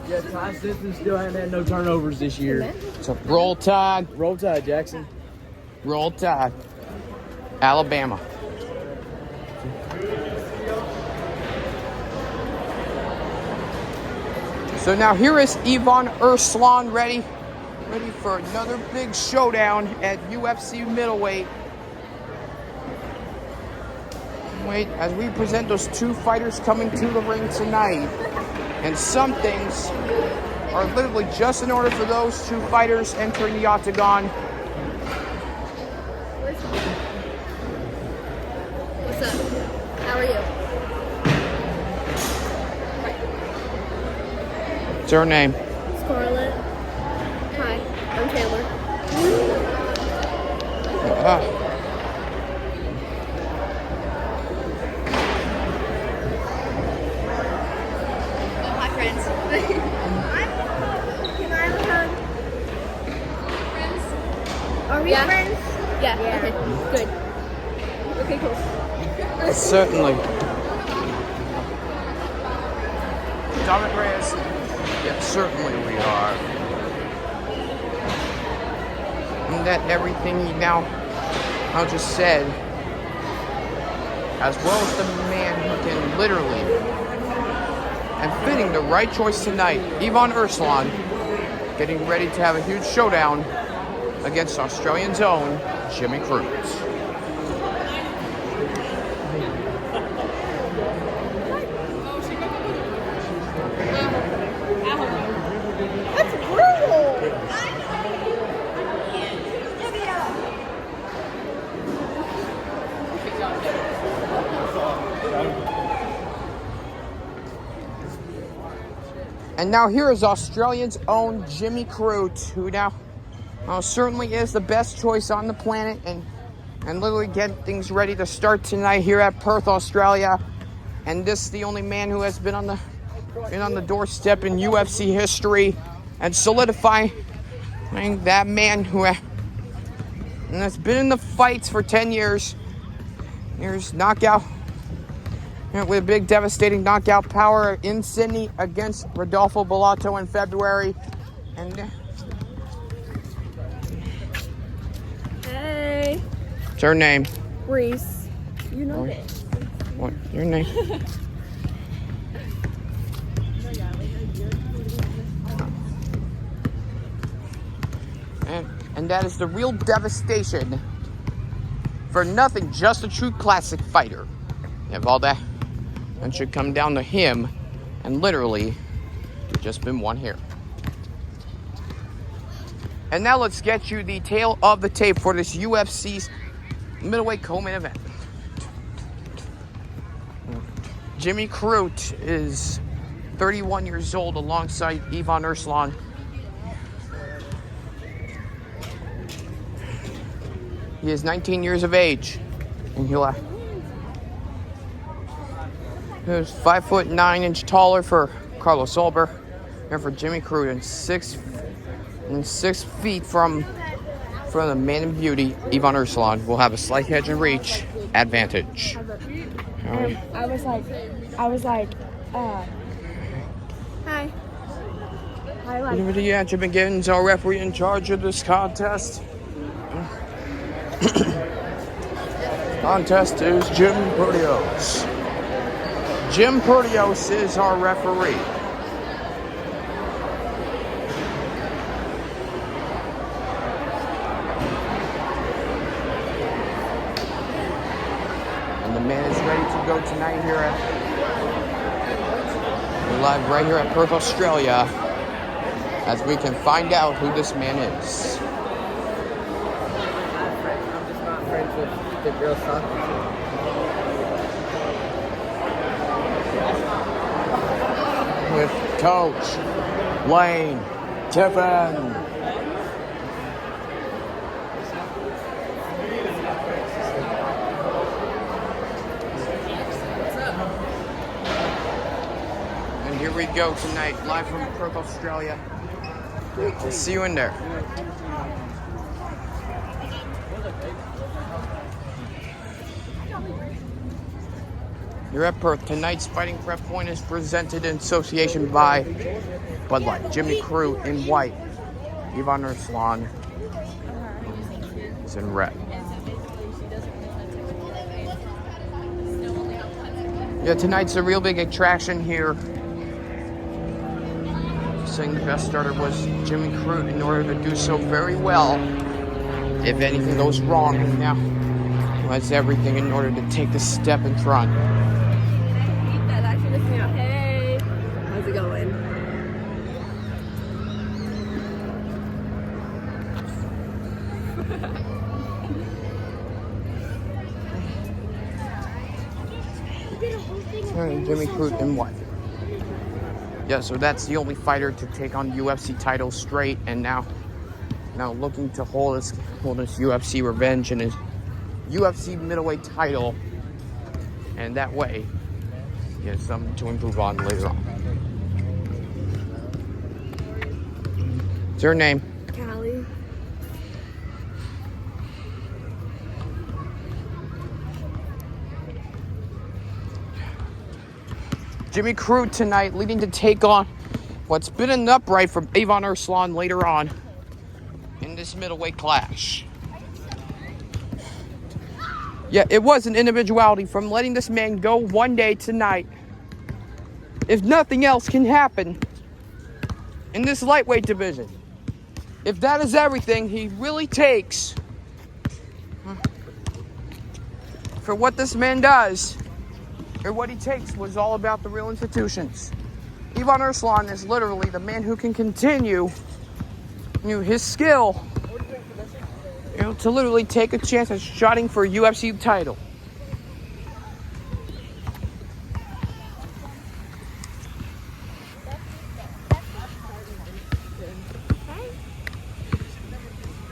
Yeah, Ty Simpson still haven't had no turnovers this year. So roll Tide. Roll Tide, Jackson. Roll Tide. Alabama. So now here is Erslan ready for another big showdown at UFC middleweight. Wait, as we present those two fighters coming to the ring tonight. And some things are literally just in order for those two fighters entering the octagon. What's up? How are you? What's her name? Scarlett. Hi, I'm Taylor. Oh, hi, friends. Can I have a hug? Friends? Are we friends? Yeah. Okay. Good. Okay, cool. Certainly. Dominic Reyes. Yeah, certainly we are. And that everything he now just said, as well as the man who can literally, and fitting the right choice tonight, Erslan, getting ready to have a huge showdown against Australian's own Jimmy Crute. That's brutal. And now here is Australia's own Jimmy Crute, who now certainly is the best choice on the planet, and literally getting things ready to start tonight here at Perth, Australia. And this is the only man who has been on the doorstep in UFC history and solidifying that man who has been in the fights for 10 years. Here's knockout. With a big devastating knockout power in Sydney against Rodolfo Bellato in February. And Hey. what's her name? Reese. You know this. What's your name? and that is the real devastation for nothing, just a true classic fighter. You have all that. And should come down to him, and literally just been one here. And now let's get you the tail of the tape for this UFC's middleweight co-main event. Jimmy Crute is 31 years old alongside Erslan. He is 19 years of age, and he'll Who's 5'9" taller for Carlos Ulber, and for Jimmy Crute, and 6 feet from the man in beauty, Erslan, will have a slight hedge and reach advantage. I was like, hi. Yeah, Jim McGinn's our referee in charge of this contest. Contest is Jim Proteos. Jim Proteos is our referee. And the man is ready to go tonight here we're live right here at Perth, Australia, as we can find out who this man is. I'm just not friends with the girls' soccer team. With Coach Lane Tiffin. And here we go tonight, live from Perth, Australia. We'll see you in there. You're at Perth. Tonight's Fighting Prep Point is presented in association by Bud Light. Jimmy Crute in white. Ivan Erslan is in red. Yeah, tonight's a real big attraction here. Saying the best starter was Jimmy Crute in order to do so very well. If anything goes wrong, and now has everything in order to take a step in front. That actually lifts me up. Hey, how's it going? Jimmy Crute in white. Yeah, so that's the only fighter to take on UFC title straight, and now looking to hold his UFC revenge and his UFC middleweight title, and that way he has something to improve on later on. What's her name? Callie. Jimmy Crute tonight leading to take on what's been an upright from Ivan Erslan later on in this middleweight clash. Yeah, it was an individuality from letting this man go one day tonight. If nothing else can happen in this lightweight division, if that is everything he really takes for what this man does, or what he takes was all about the real institutions. Ivan Erslan is literally the man who can continue his skill to literally take a chance at shooting for a UFC title.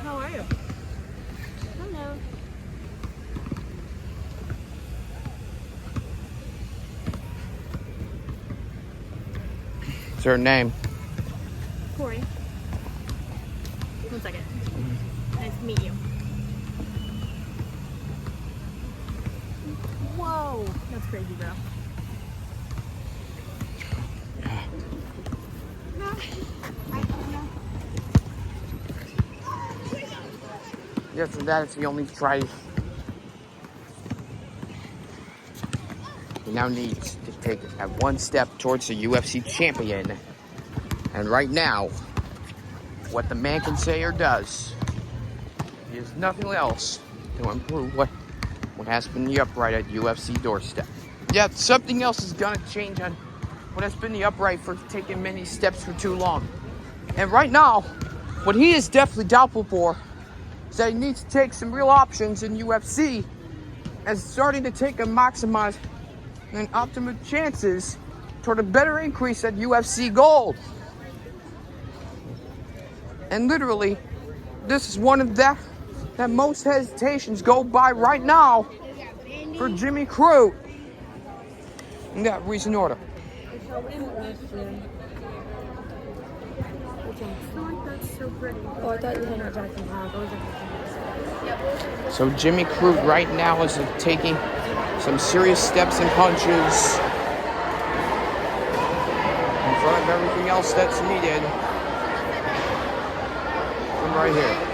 How are you? Hello. What's her name? Corey. One second. Nice to meet you. Whoa, that's crazy, bro. Yes, and that is the only try he now needs to take at one step towards the UFC champion. And right now, what the man can say or does is nothing else to improve what has been the upright at UFC doorstep. Yeah, something else is gonna change on what has been the upright for taking many steps for too long. And right now, what he is definitely doubtful for is that he needs to take some real options in UFC and starting to take and maximize and optimal chances toward a better increase at UFC Gold. And literally, this is one of that most hesitations go by right now for Jimmy Crute in that recent order. Oh, I thought you had Jackson Hall. So Jimmy Crute right now is taking some serious steps and punches in front of everything else that's needed from right here.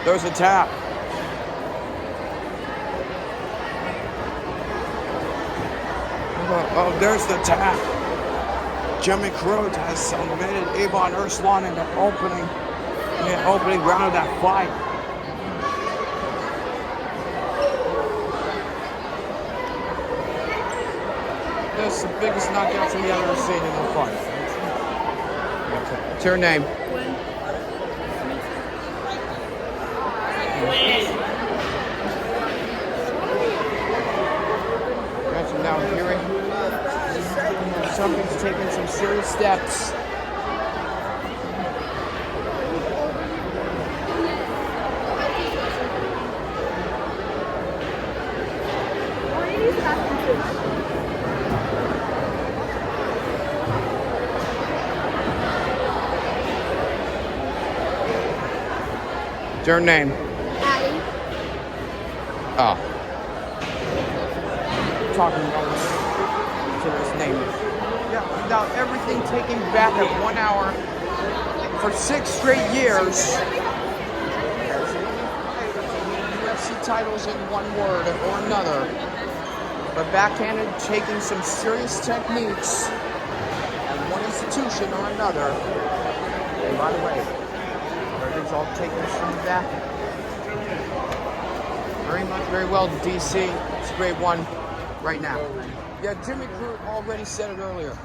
There's a tap. Oh, there's the tap. Jimmy Crute has submitted Ivan Erslan in the opening round of that fight. That's the biggest knockout we ever seen in a fight. What's her name? Now hearing something's taking some serious steps. What's your name? Addie. Oh. Talking about his name. Yeah, without everything taken back at 1 hour for 6 straight years. UFC titles in one word or another. But backhanded, taking some serious techniques at one institution or another. And by the way, everything's all taken from that. Very well, DC. It's grade 1 right now. Yeah, Jimmy Crute already said it earlier.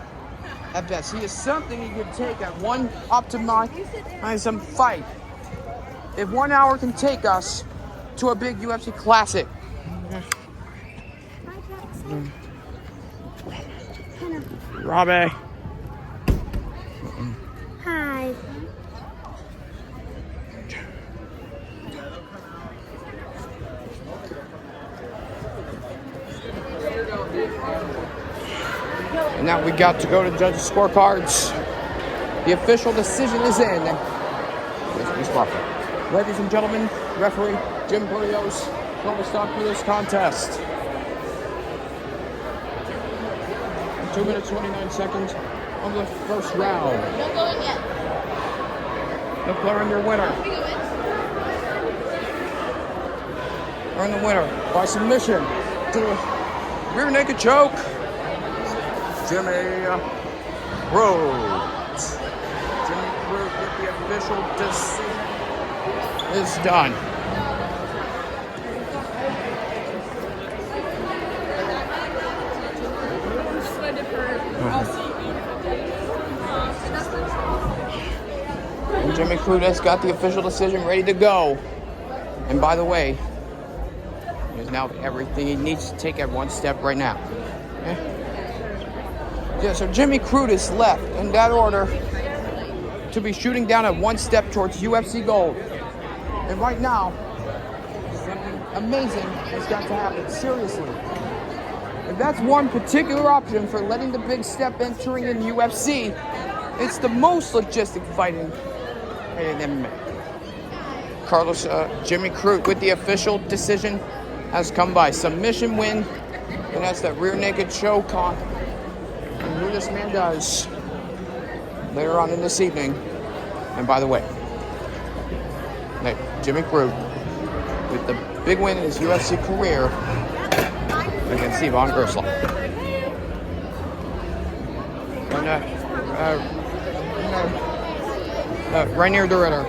At best, he is something he could take at one optimized fight. If 1 hour can take us to a big UFC classic. Robbie. Hi. And now we got to go to judges' scorecards. The official decision is in. Ladies and gentlemen, referee Jim Burrios will stop for this contest. 2 minutes 29 seconds of the first round. Don't go in yet. Declaring your winner. Earn the winner by submission to the rear naked choke. Jimmy Crute. Jimmy Crute with the official decision is done. And Jimmy Crute has got the official decision ready to go. And by the way, he has now everything he needs to take at one step right now. Yeah, so Jimmy Crute is left in that order to be shooting down at one step towards UFC gold. And right now, something amazing has got to happen, seriously. If that's one particular option for letting the big step entering in UFC, it's the most logistic fighting in MMA. Jimmy Crute with the official decision has come by submission win, and that's that rear naked choke on who this man does later on in this evening. And by the way, Jimmy Crute with the big win in his UFC career against Erslan. And right near the Ritter.